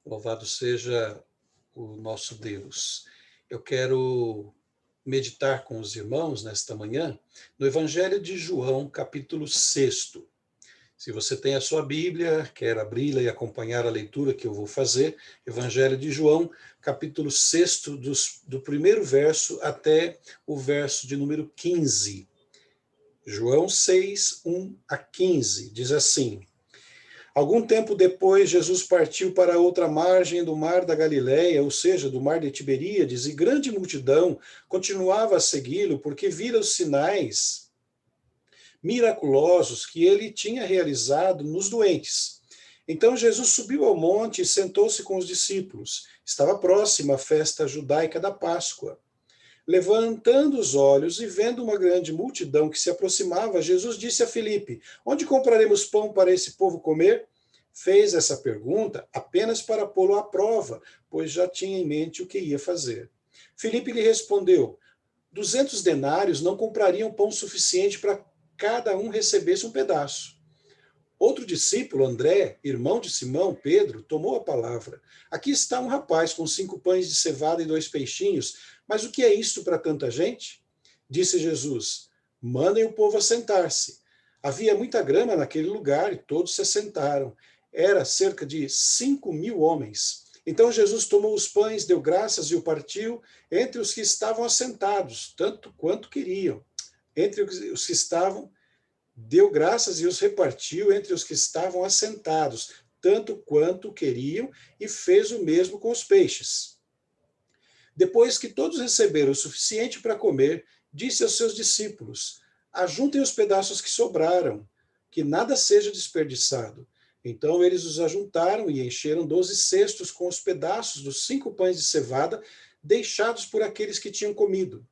Louvado seja o nosso Deus. Eu quero meditar com os irmãos nesta manhã no Evangelho de João, capítulo 6. Se você tem a sua Bíblia, quer abri-la e acompanhar a leitura que eu vou fazer, Evangelho de João, capítulo 6, do primeiro verso até o verso de número 15. João 6, 1 a 15, diz assim: Algum tempo depois, Jesus partiu para outra margem do mar da Galileia, ou seja, do mar de Tiberíades, e grande multidão continuava a segui-lo, porque vira os sinais miraculosos que ele tinha realizado nos doentes. Então Jesus subiu ao monte e sentou-se com os discípulos. Estava próxima a festa judaica da Páscoa. Levantando os olhos e vendo uma grande multidão que se aproximava, Jesus disse a Filipe: Onde compraremos pão para esse povo comer? Fez essa pergunta apenas para pô-lo à prova, pois já tinha em mente o que ia fazer. Filipe lhe respondeu: 200 denários não comprariam pão suficiente para cada um recebesse um pedaço. Outro discípulo, André, irmão de Simão, Pedro, tomou a palavra. Aqui está um rapaz com 5 pães de cevada e 2 peixinhos. Mas o que é isto para tanta gente? Disse Jesus: Mandem o povo assentar-se. Havia muita grama naquele lugar e todos se assentaram. Era cerca de 5.000 homens. Então Jesus tomou os pães, deu graças e o partiu entre os que estavam assentados, tanto quanto queriam. Entre os que estavam, deu graças e os repartiu entre os que estavam assentados, tanto quanto queriam, e fez o mesmo com os peixes. Depois que todos receberam o suficiente para comer, disse aos seus discípulos: Ajuntem os pedaços que sobraram, que nada seja desperdiçado. Então eles os ajuntaram e encheram 12 cestos com os pedaços dos 5 pães de cevada deixados por aqueles que tinham comido.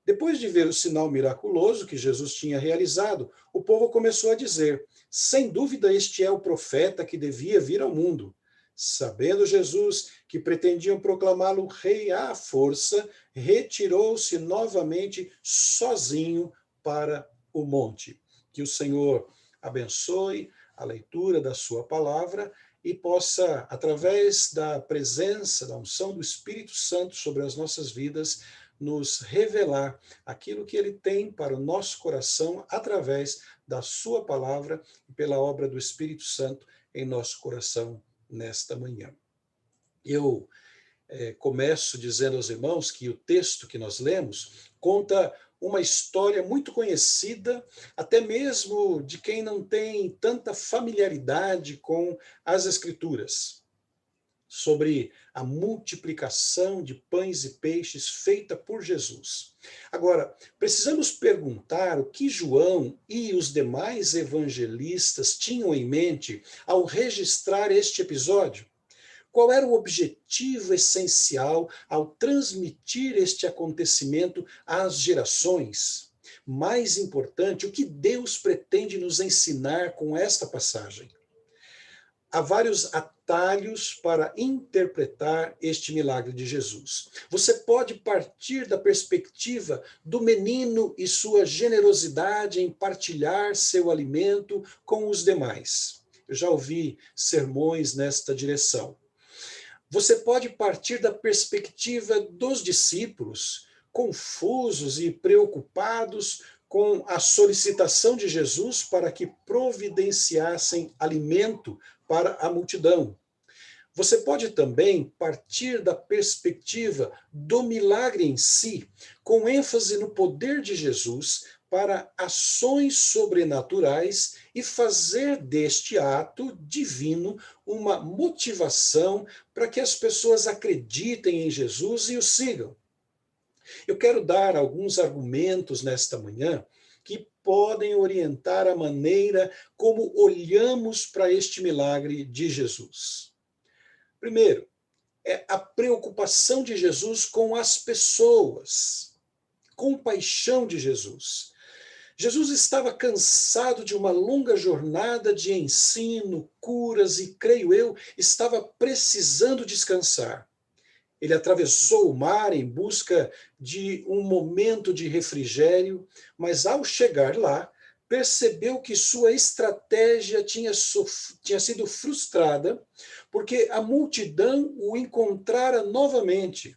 Depois de ver o sinal miraculoso que Jesus tinha realizado, o povo começou a dizer: Sem dúvida, este é o profeta que devia vir ao mundo. Sabendo Jesus que pretendiam proclamá-lo rei à força, retirou-se novamente sozinho para o monte. Que o Senhor abençoe a leitura da sua palavra e possa, através da presença, da unção do Espírito Santo sobre as nossas vidas, nos revelar aquilo que ele tem para o nosso coração através da sua palavra e pela obra do Espírito Santo em nosso coração nesta manhã. Eu começo dizendo aos irmãos que o texto que nós lemos conta uma história muito conhecida, até mesmo de quem não tem tanta familiaridade com as Escrituras, sobre a multiplicação de pães e peixes feita por Jesus. Agora, precisamos perguntar o que João e os demais evangelistas tinham em mente ao registrar este episódio. Qual era o objetivo essencial ao transmitir este acontecimento às gerações? Mais importante, o que Deus pretende nos ensinar com esta passagem? Há vários atalhos para interpretar este milagre de Jesus. Você pode partir da perspectiva do menino e sua generosidade em partilhar seu alimento com os demais. Eu já ouvi sermões nesta direção. Você pode partir da perspectiva dos discípulos, confusos e preocupados com a solicitação de Jesus para que providenciassem alimento para a multidão. Você pode também partir da perspectiva do milagre em si, com ênfase no poder de Jesus para ações sobrenaturais e fazer deste ato divino uma motivação para que as pessoas acreditem em Jesus e o sigam. Eu quero dar alguns argumentos nesta manhã que podem orientar a maneira como olhamos para este milagre de Jesus. Primeiro, é a preocupação de Jesus com as pessoas, compaixão de Jesus. Jesus estava cansado de uma longa jornada de ensino, curas e, creio eu, estava precisando descansar. Ele atravessou o mar em busca de um momento de refrigério, mas ao chegar lá, percebeu que sua estratégia tinha sido frustrada, porque a multidão o encontrara novamente.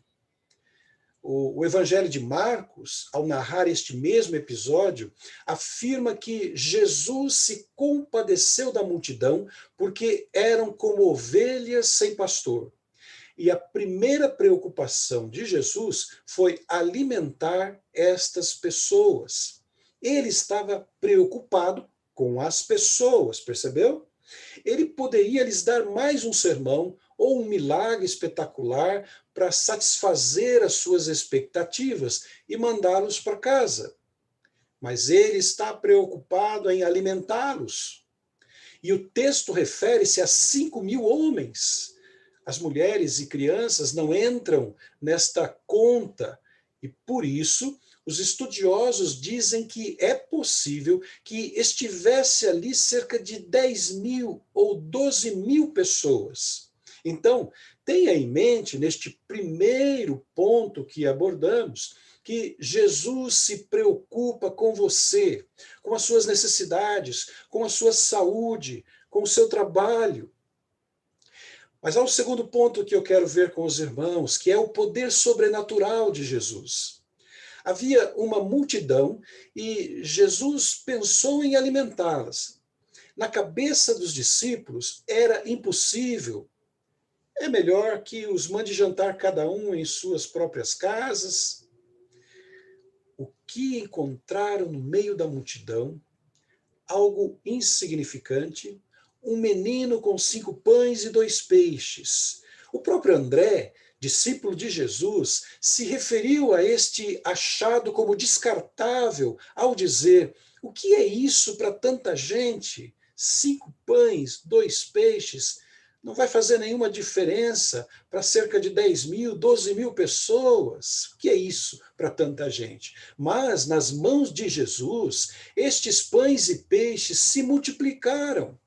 O Evangelho de Marcos, ao narrar este mesmo episódio, afirma que Jesus se compadeceu da multidão porque eram como ovelhas sem pastor. E a primeira preocupação de Jesus foi alimentar estas pessoas. Ele estava preocupado com as pessoas, percebeu? Ele poderia lhes dar mais um sermão ou um milagre espetacular para satisfazer as suas expectativas e mandá-los para casa. Mas ele está preocupado em alimentá-los. E o texto refere-se a 5.000 homens. As mulheres e crianças não entram nesta conta, e por isso os estudiosos dizem que é possível que estivesse ali cerca de 10.000 ou 12.000 pessoas. Então, tenha em mente, neste primeiro ponto que abordamos, que Jesus se preocupa com você, com as suas necessidades, com a sua saúde, com o seu trabalho. Mas há um segundo ponto que eu quero ver com os irmãos, que é o poder sobrenatural de Jesus. Havia uma multidão e Jesus pensou em alimentá-las. Na cabeça dos discípulos era impossível. É melhor que os mande jantar cada um em suas próprias casas. O que encontraram no meio da multidão? Algo insignificante, um menino com 5 pães e 2 peixes. O próprio André, discípulo de Jesus, se referiu a este achado como descartável ao dizer: o que é isso para tanta gente? 5 pães, 2 peixes, não vai fazer nenhuma diferença para cerca de 10.000, 12.000 pessoas. O que é isso para tanta gente? Mas nas mãos de Jesus, estes pães e peixes se multiplicaram.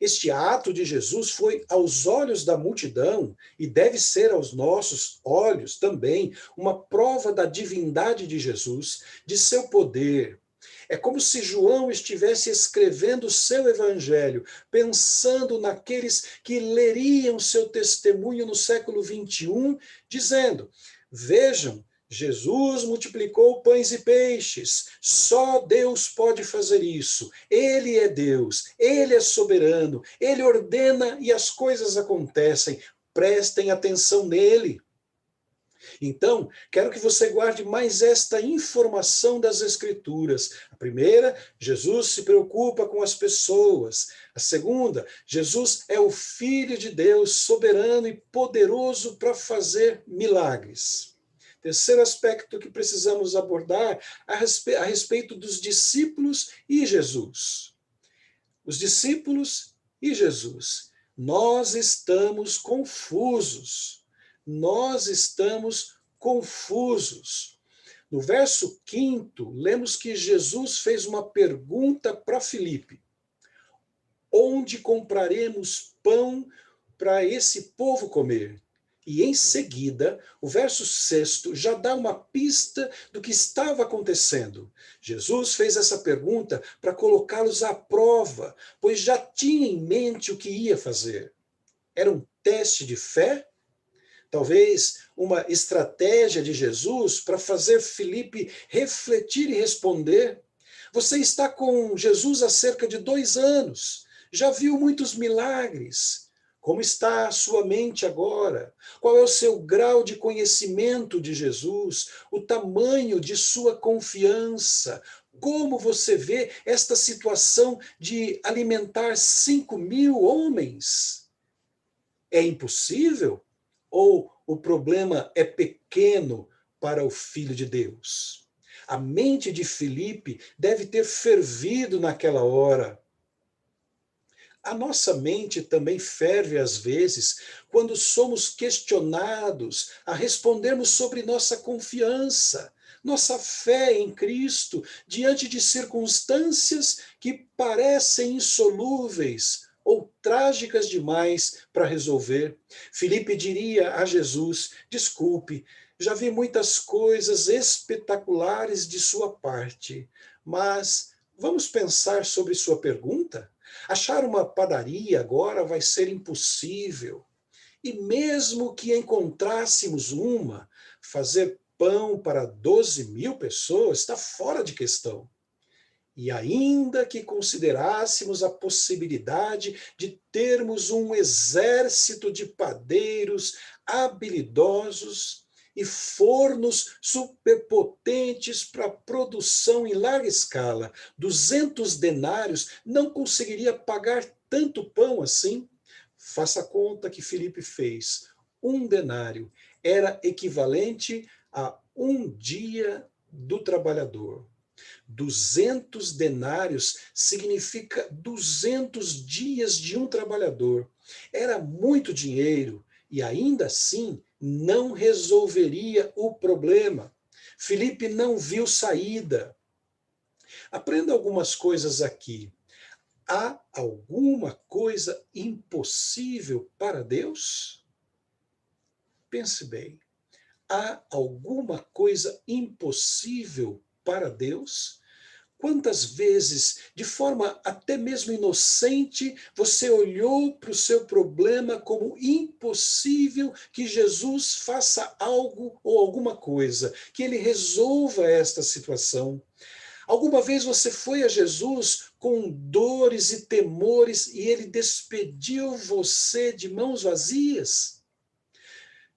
Este ato de Jesus foi, aos olhos da multidão, e deve ser aos nossos olhos também, uma prova da divindade de Jesus, de seu poder. É como se João estivesse escrevendo o seu evangelho, pensando naqueles que leriam seu testemunho no século 21, dizendo: vejam, Jesus multiplicou pães e peixes. Só Deus pode fazer isso. Ele é Deus, ele é soberano, ele ordena e as coisas acontecem. Prestem atenção nele. Então, quero que você guarde mais esta informação das Escrituras. A primeira, Jesus se preocupa com as pessoas. A segunda, Jesus é o Filho de Deus, soberano e poderoso para fazer milagres. Terceiro aspecto que precisamos abordar a respeito dos discípulos e Jesus. Os discípulos e Jesus. Nós estamos confusos. Nós estamos confusos. No verso 5, lemos que Jesus fez uma pergunta para Filipe: onde compraremos pão para esse povo comer? E em seguida, o verso 6 já dá uma pista do que estava acontecendo. Jesus fez essa pergunta para colocá-los à prova, pois já tinha em mente o que ia fazer. Era um teste de fé? Talvez uma estratégia de Jesus para fazer Filipe refletir e responder. Você está com Jesus há cerca de 2 anos, já viu muitos milagres. Como está a sua mente agora? Qual é o seu grau de conhecimento de Jesus? O tamanho de sua confiança? Como você vê esta situação de alimentar 5.000 homens? É impossível? Ou o problema é pequeno para o Filho de Deus? A mente de Filipe deve ter fervido naquela hora. A nossa mente também ferve às vezes quando somos questionados a respondermos sobre nossa confiança, nossa fé em Cristo diante de circunstâncias que parecem insolúveis ou trágicas demais para resolver. Filipe diria a Jesus: desculpe, já vi muitas coisas espetaculares de sua parte, mas Vamos pensar sobre sua pergunta? Achar uma padaria agora vai ser impossível. E mesmo que encontrássemos uma, fazer pão para 12.000 pessoas está fora de questão. E ainda que considerássemos a possibilidade de termos um exército de padeiros habilidosos e fornos superpotentes para produção em larga escala, 200 denários não conseguiria pagar tanto pão assim? Faça a conta que Filipe fez. Um denário era equivalente a um dia do trabalhador. 200 denários significa 200 dias de um trabalhador. Era muito dinheiro e ainda assim não resolveria o problema. Filipe não viu saída. Aprenda algumas coisas aqui. Há alguma coisa impossível para Deus? Pense bem. Há alguma coisa impossível para Deus? Quantas vezes, de forma até mesmo inocente, você olhou para o seu problema como impossível que Jesus faça algo ou alguma coisa, que ele resolva esta situação? Alguma vez você foi a Jesus com dores e temores e ele despediu você de mãos vazias?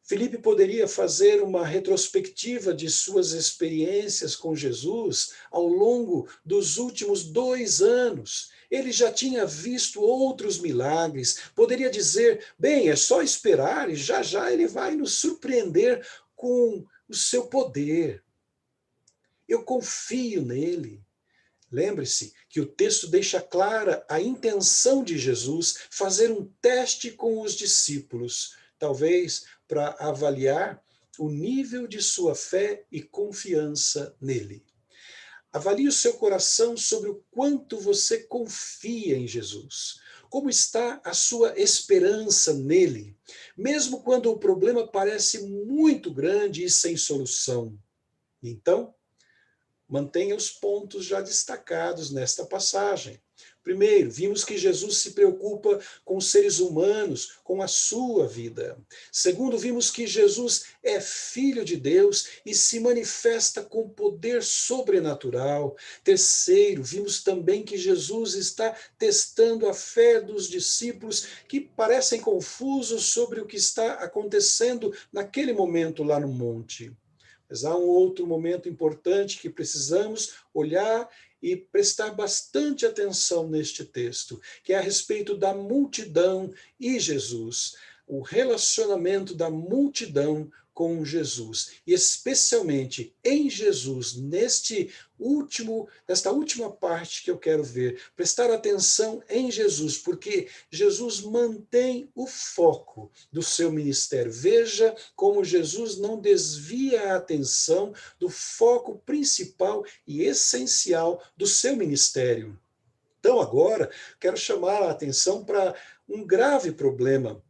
Filipe poderia fazer uma retrospectiva de suas experiências com Jesus ao longo dos últimos 2 anos. Ele já tinha visto outros milagres. Poderia dizer: bem, é só esperar e já já ele vai nos surpreender com o seu poder. Eu confio nele. Lembre-se que o texto deixa clara a intenção de Jesus fazer um teste com os discípulos, talvez para avaliar o nível de sua fé e confiança nele. Avalie o seu coração sobre o quanto você confia em Jesus. Como está a sua esperança nele, mesmo quando o problema parece muito grande e sem solução. Então, mantenha os pontos já destacados nesta passagem. Primeiro, vimos que Jesus se preocupa com os seres humanos, com a sua vida. Segundo, vimos que Jesus é filho de Deus e se manifesta com poder sobrenatural. Terceiro, vimos também que Jesus está testando a fé dos discípulos que parecem confusos sobre o que está acontecendo naquele momento lá no monte. Mas há um outro momento importante que precisamos olhar e prestar bastante atenção neste texto, que é a respeito da multidão e Jesus, o relacionamento da multidão com Jesus, e especialmente em Jesus, nesta última parte que eu quero ver, prestar atenção em Jesus, porque Jesus mantém o foco do seu ministério. Veja como Jesus não desvia a atenção do foco principal e essencial do seu ministério. Então, agora, quero chamar a atenção para um grave problema,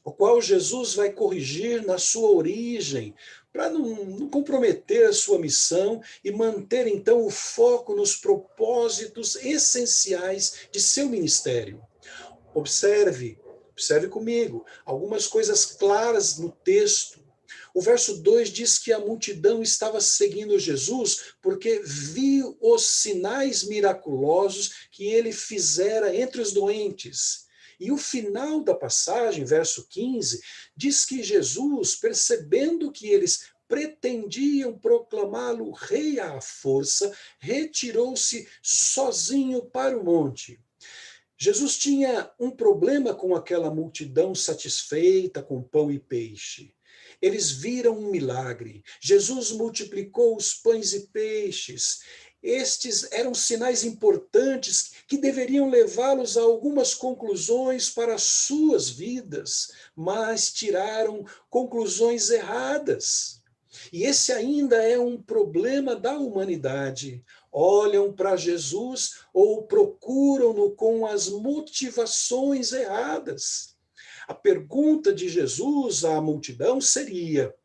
o qual Jesus vai corrigir na sua origem, para não comprometer a sua missão e manter, então, o foco nos propósitos essenciais de seu ministério. Observe comigo algumas coisas claras no texto. O verso 2 diz que a multidão estava seguindo Jesus porque viu os sinais miraculosos que ele fizera entre os doentes. E o final da passagem, verso 15, diz que Jesus, percebendo que eles pretendiam proclamá-lo rei à força, retirou-se sozinho para o monte. Jesus tinha um problema com aquela multidão satisfeita com pão e peixe. Eles viram um milagre. Jesus multiplicou os pães e peixes. Estes eram sinais importantes que deveriam levá-los a algumas conclusões para as suas vidas, mas tiraram conclusões erradas. E esse ainda é um problema da humanidade. Olham para Jesus ou procuram-no com as motivações erradas. A pergunta de Jesus à multidão seria: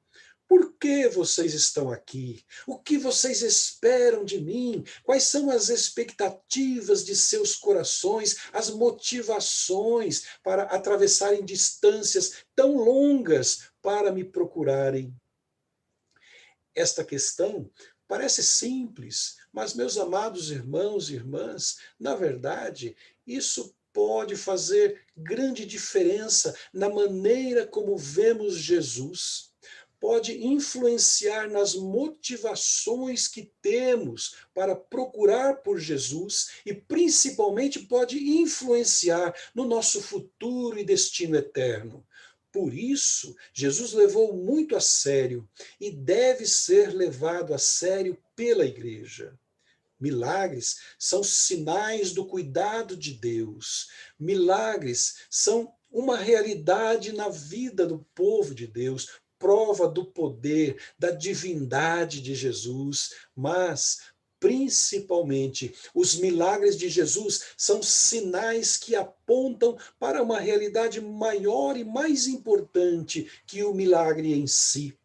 Por que vocês estão aqui? O que vocês esperam de mim? Quais são as expectativas de seus corações, as motivações para atravessarem distâncias tão longas para me procurarem? Esta questão parece simples, mas, meus amados irmãos e irmãs, na verdade, isso pode fazer grande diferença na maneira como vemos Jesus. Pode influenciar nas motivações que temos para procurar por Jesus e, principalmente, pode influenciar no nosso futuro e destino eterno. Por isso, Jesus levou muito a sério e deve ser levado a sério pela igreja. Milagres são sinais do cuidado de Deus. Milagres são uma realidade na vida do povo de Deus, prova do poder, da divindade de Jesus, mas principalmente os milagres de Jesus são sinais que apontam para uma realidade maior e mais importante que o milagre em si.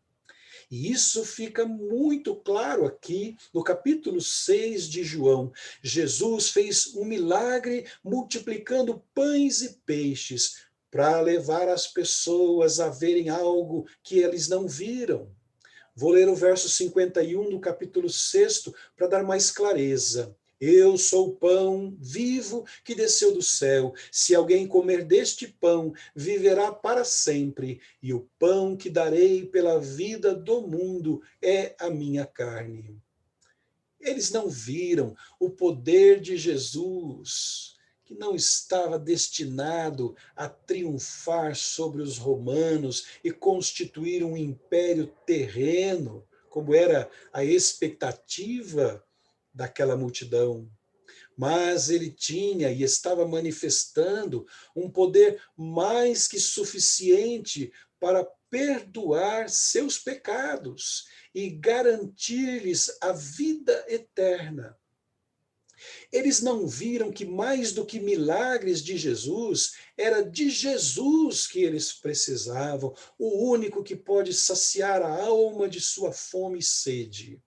E isso fica muito claro aqui no capítulo 6 de João. Jesus fez um milagre multiplicando pães e peixes para levar as pessoas a verem algo que eles não viram. Vou ler o verso 51 do capítulo 6 para dar mais clareza. Eu sou o pão vivo que desceu do céu. Se alguém comer deste pão, viverá para sempre. E o pão que darei pela vida do mundo é a minha carne. Eles não viram o poder de Jesus, que não estava destinado a triunfar sobre os romanos e constituir um império terreno, como era a expectativa daquela multidão. Mas ele tinha e estava manifestando um poder mais que suficiente para perdoar seus pecados e garantir-lhes a vida eterna. Eles não viram que mais do que milagres de Jesus, era de Jesus que eles precisavam, o único que pode saciar a alma de sua fome e sede.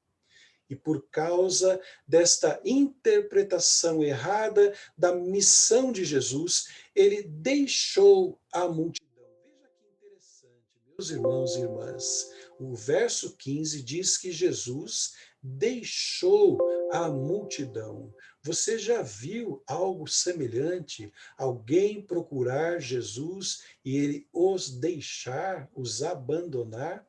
E por causa desta interpretação errada da missão de Jesus, ele deixou a multidão. Veja que interessante, meus irmãos e irmãs. O verso 15 diz que Jesus deixou a multidão. Você já viu algo semelhante? Alguém procurar Jesus e ele os deixar, os abandonar?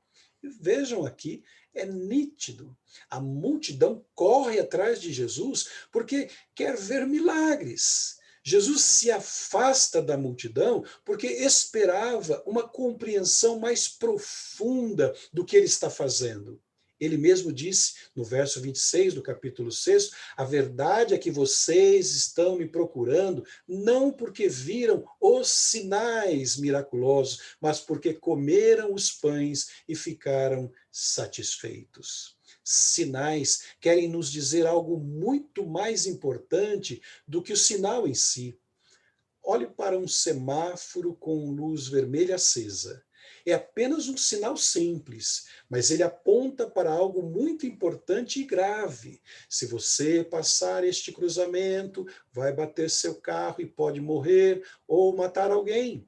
Vejam aqui, é nítido. A multidão corre atrás de Jesus porque quer ver milagres. Jesus se afasta da multidão porque esperava uma compreensão mais profunda do que ele está fazendo. Ele mesmo disse, no verso 26 do capítulo 6, a verdade é que vocês estão me procurando não porque viram os sinais miraculosos, mas porque comeram os pães e ficaram satisfeitos. Sinais querem nos dizer algo muito mais importante do que o sinal em si. Olhe para um semáforo com luz vermelha acesa. É apenas um sinal simples, mas ele aponta para algo muito importante e grave. Se você passar este cruzamento, vai bater seu carro e pode morrer ou matar alguém.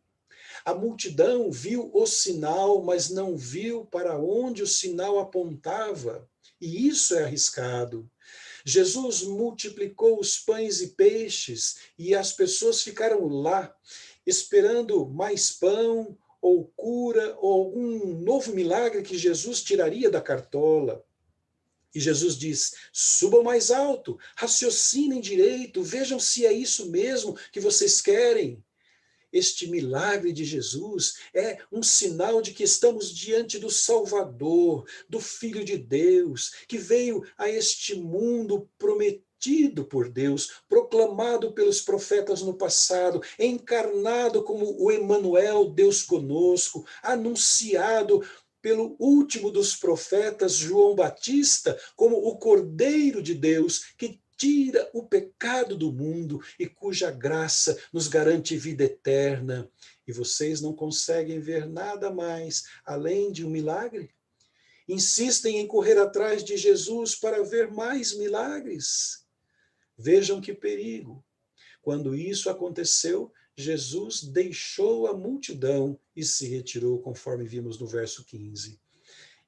A multidão viu o sinal, mas não viu para onde o sinal apontava. E isso é arriscado. Jesus multiplicou os pães e peixes e as pessoas ficaram lá, esperando mais pão, ou cura, ou algum novo milagre que Jesus tiraria da cartola. E Jesus diz: subam mais alto, raciocinem direito, vejam se é isso mesmo que vocês querem. Este milagre de Jesus é um sinal de que estamos diante do Salvador, do Filho de Deus, que veio a este mundo prometido por Deus, proclamado pelos profetas no passado, encarnado como o Emanuel, Deus conosco, anunciado pelo último dos profetas, João Batista, como o Cordeiro de Deus, que tira o pecado do mundo e cuja graça nos garante vida eterna. E vocês não conseguem ver nada mais além de um milagre? insistem em correr atrás de Jesus para ver mais milagres. Vejam que perigo. Quando isso aconteceu, Jesus deixou a multidão e se retirou, conforme vimos no verso 15.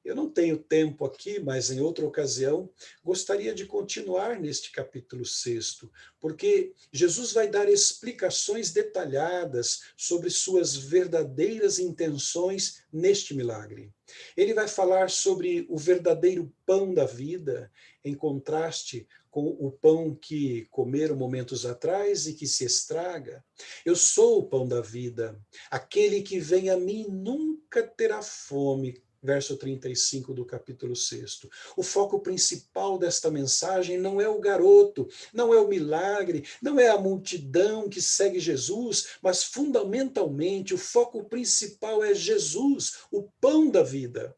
Eu não tenho tempo aqui, mas em outra ocasião gostaria de continuar neste capítulo 6, porque Jesus vai dar explicações detalhadas sobre suas verdadeiras intenções neste milagre. Ele vai falar sobre o verdadeiro pão da vida, em contraste com o pão que comeram momentos atrás e que se estraga. Eu sou o pão da vida. Aquele que vem a mim nunca terá fome. Verso 35 do capítulo 6. O foco principal desta mensagem não é o garoto, não é o milagre, não é a multidão que segue Jesus, mas fundamentalmente o foco principal é Jesus, o pão da vida.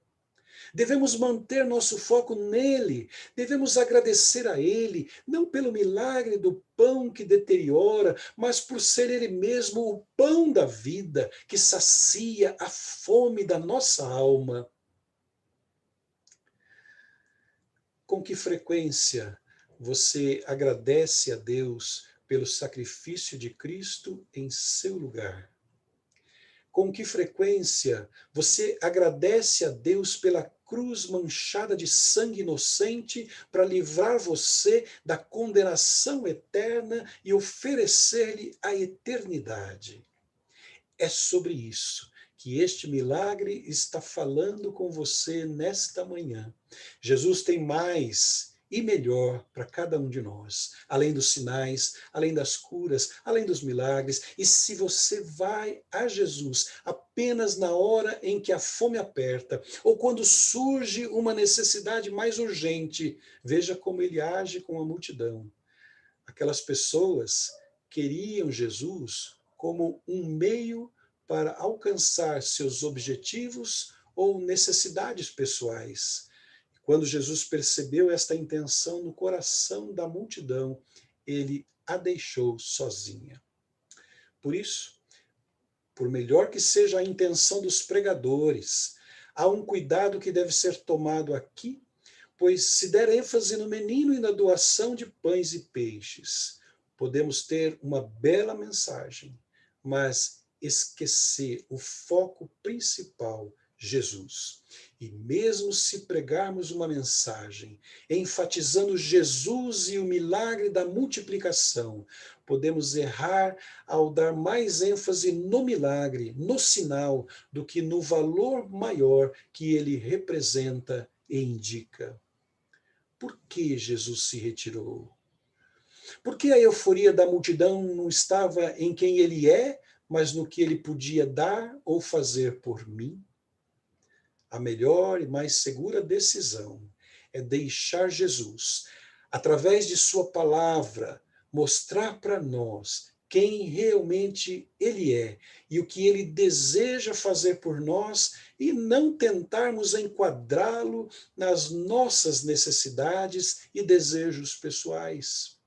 Devemos manter nosso foco nele, devemos agradecer a ele, não pelo milagre do pão que deteriora, mas por ser ele mesmo o pão da vida, que sacia a fome da nossa alma. Com que frequência você agradece a Deus pelo sacrifício de Cristo em seu lugar? Com que frequência você agradece a Deus pela cruz manchada de sangue inocente para livrar você da condenação eterna e oferecer-lhe a eternidade? É sobre isso que este milagre está falando com você nesta manhã. Jesus tem mais e melhor para cada um de nós, além dos sinais, além das curas, além dos milagres. E se você vai a Jesus apenas na hora em que a fome aperta, ou quando surge uma necessidade mais urgente, veja como ele age com a multidão. Aquelas pessoas queriam Jesus como um meio para alcançar seus objetivos ou necessidades pessoais. Quando Jesus percebeu esta intenção no coração da multidão, ele a deixou sozinha. Por isso, por melhor que seja a intenção dos pregadores, há um cuidado que deve ser tomado aqui, pois se der ênfase no menino e na doação de pães e peixes, podemos ter uma bela mensagem, mas esquecer o foco principal, Jesus. E mesmo se pregarmos uma mensagem enfatizando Jesus e o milagre da multiplicação, podemos errar ao dar mais ênfase no milagre, no sinal, do que no valor maior que ele representa e indica. Por que Jesus se retirou? Por que a euforia da multidão não estava em quem ele é, mas no que ele podia dar ou fazer por mim? A melhor e mais segura decisão é deixar Jesus, através de sua palavra, mostrar para nós quem realmente ele é e o que ele deseja fazer por nós e não tentarmos enquadrá-lo nas nossas necessidades e desejos pessoais.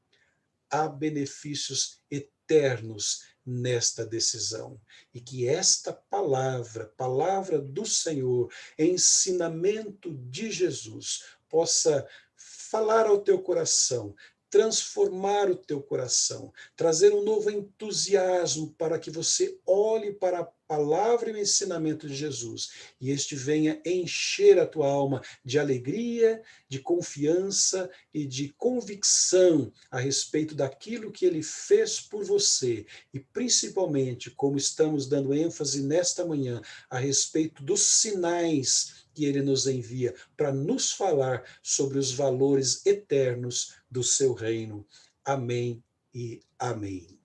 Há benefícios eternos nesta decisão. E que esta palavra, palavra do Senhor, ensinamento de Jesus, possa falar ao teu coração, transformar o teu coração, trazer um novo entusiasmo para que você olhe para a palavra e o ensinamento de Jesus e este venha encher a tua alma de alegria, de confiança e de convicção a respeito daquilo que ele fez por você e principalmente, como estamos dando ênfase nesta manhã, a respeito dos sinais que ele nos envia para nos falar sobre os valores eternos do seu reino. Amém e amém.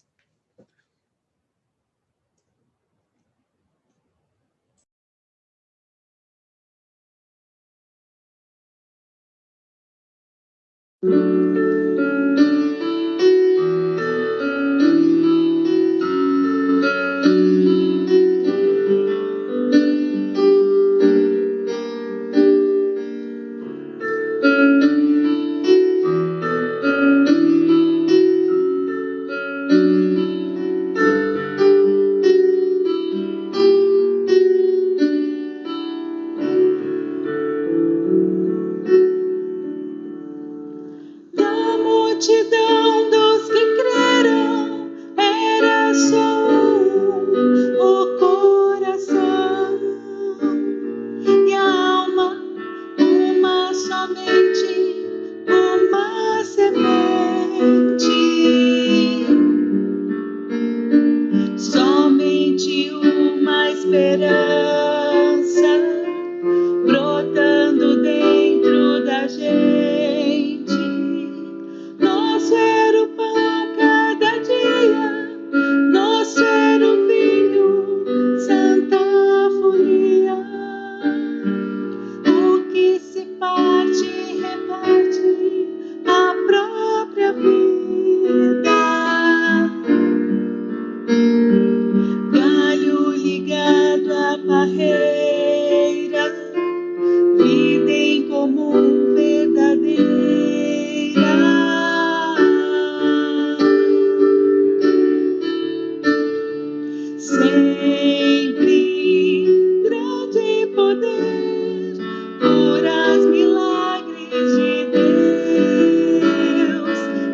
poder, curas, milagres de Deus,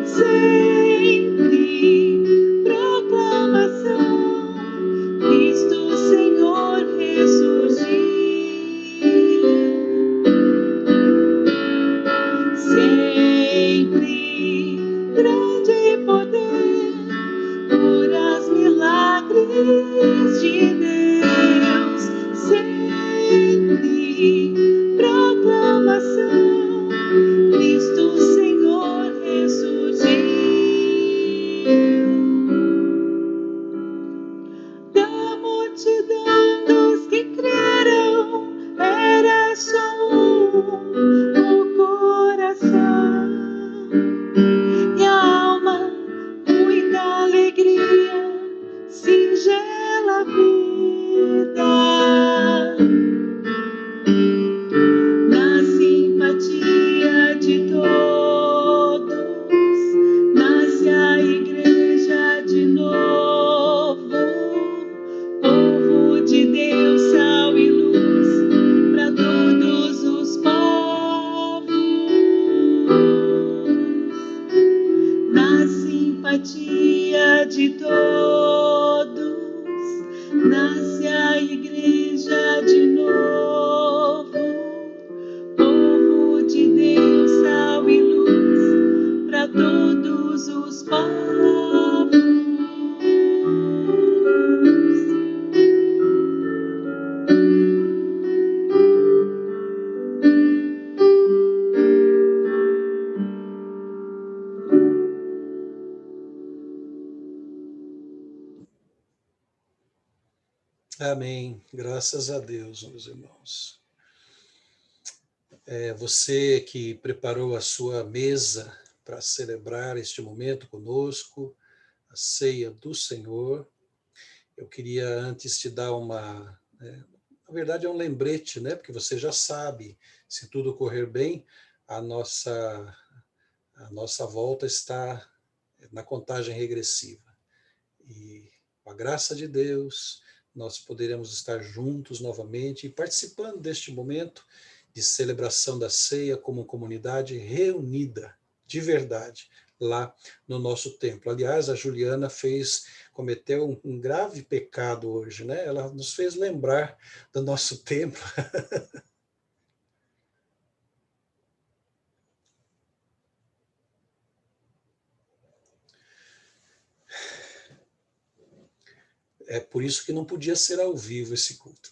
sempre proclamação, Cristo Senhor ressurgiu. Sempre grande poder, curas, milagres de Deus, sempre proclamação, Cristo Senhor ressurgiu. Da multidão dos que creram, era só o coração e a alma, muita alegria, singela vida. Na simpatia de todos, nasce a igreja de novo, povo de Deus, sal e luz para todos os povos. Na simpatia de todos, nasce a igreja de novo, povo de Deus, sal e luz para todos os povos. Amém. Graças a Deus, meus irmãos. Você que preparou a sua mesa para celebrar este momento conosco, a ceia do Senhor, eu queria antes te dar na verdade é um lembrete, né? Porque você já sabe, se tudo correr bem, a nossa volta está na contagem regressiva. E com a graça de Deus, nós poderemos estar juntos novamente e participando deste momento de celebração da ceia como comunidade reunida, de verdade, lá no nosso templo. Aliás, a Juliana cometeu um grave pecado hoje, né? Ela nos fez lembrar do nosso templo. É por isso que não podia ser ao vivo esse culto.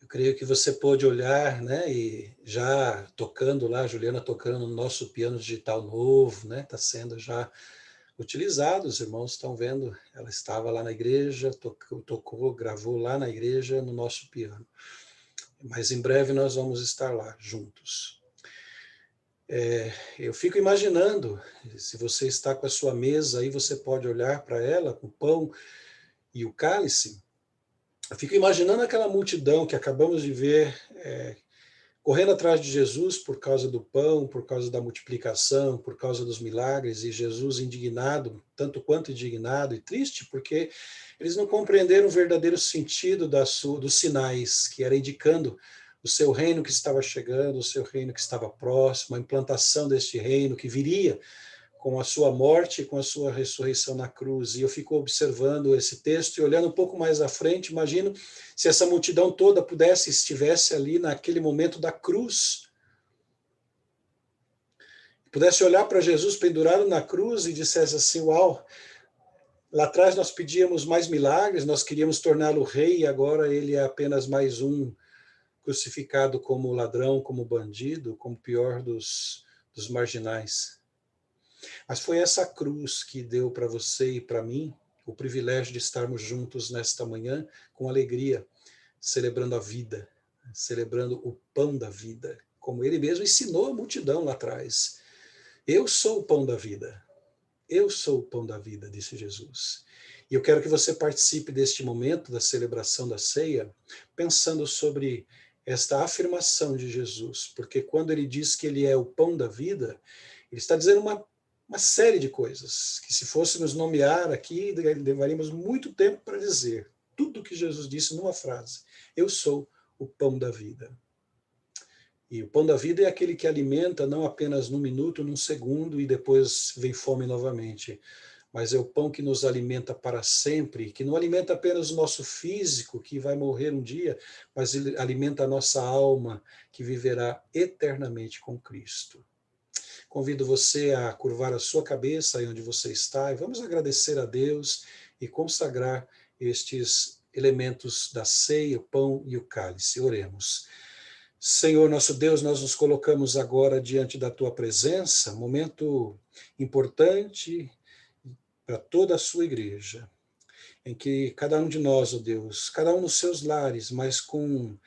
Eu creio que você pôde olhar, né, e já tocando lá, a Juliana tocando no nosso piano digital novo, né, está sendo já utilizado, os irmãos estão vendo, ela estava lá na igreja, tocou, gravou lá na igreja no nosso piano. Mas em breve nós vamos estar lá juntos. Eu fico imaginando, se você está com a sua mesa aí, você pode olhar para ela com o pão e o cálice. Eu fico imaginando aquela multidão que acabamos de ver correndo atrás de Jesus por causa do pão, por causa da multiplicação, por causa dos milagres, e Jesus indignado, tanto quanto indignado e triste, porque eles não compreenderam o verdadeiro sentido dos sinais, que era indicando o seu reino que estava chegando, o seu reino que estava próximo, a implantação deste reino que viria com a sua morte e com a sua ressurreição na cruz. E eu fico observando esse texto e olhando um pouco mais à frente, imagino se essa multidão toda estivesse ali naquele momento da cruz, pudesse olhar para Jesus pendurado na cruz e dissesse assim, uau, lá atrás nós pedíamos mais milagres, nós queríamos torná-lo rei e agora ele é apenas mais um crucificado como ladrão, como bandido, como pior dos marginais. Mas foi essa cruz que deu para você e para mim o privilégio de estarmos juntos nesta manhã com alegria, celebrando a vida, celebrando o pão da vida, como ele mesmo ensinou a multidão lá atrás. Eu sou o pão da vida. Eu sou o pão da vida, disse Jesus. E eu quero que você participe deste momento da celebração da ceia, pensando sobre esta afirmação de Jesus, porque quando ele diz que ele é o pão da vida, ele está dizendo uma série de coisas, que se fôssemos nomear aqui, levaríamos muito tempo para dizer. tudo que Jesus disse numa frase: eu sou o pão da vida. E o pão da vida é aquele que alimenta não apenas num minuto, num segundo e depois vem fome novamente, mas é o pão que nos alimenta para sempre, que não alimenta apenas o nosso físico, que vai morrer um dia, mas ele alimenta a nossa alma, que viverá eternamente com Cristo. Convido você a curvar a sua cabeça aí onde você está e vamos agradecer a Deus e consagrar estes elementos da ceia, o pão e o cálice. Oremos. Senhor nosso Deus, nós nos colocamos agora diante da tua presença, momento importante para toda a sua igreja, em que cada um de nós, ó Deus, cada um nos seus lares, mas como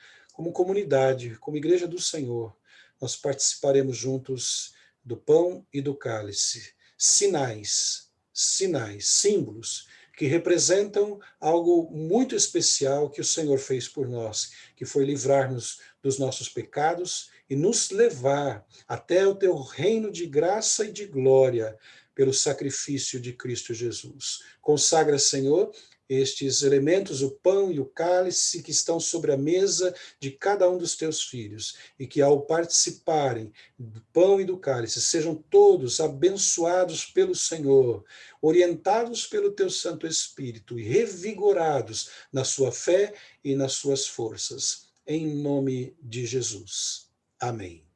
comunidade, como igreja do Senhor, nós participaremos juntos do pão e do cálice, sinais, símbolos, que representam algo muito especial que o Senhor fez por nós, que foi livrar-nos dos nossos pecados e nos levar até o teu reino de graça e de glória pelo sacrifício de Cristo Jesus. Consagra, Senhor, estes elementos, o pão e o cálice que estão sobre a mesa de cada um dos teus filhos, e que ao participarem do pão e do cálice, sejam todos abençoados pelo Senhor, orientados pelo teu Santo Espírito e revigorados na sua fé e nas suas forças. Em nome de Jesus. Amém.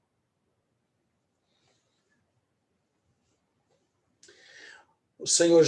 O Senhor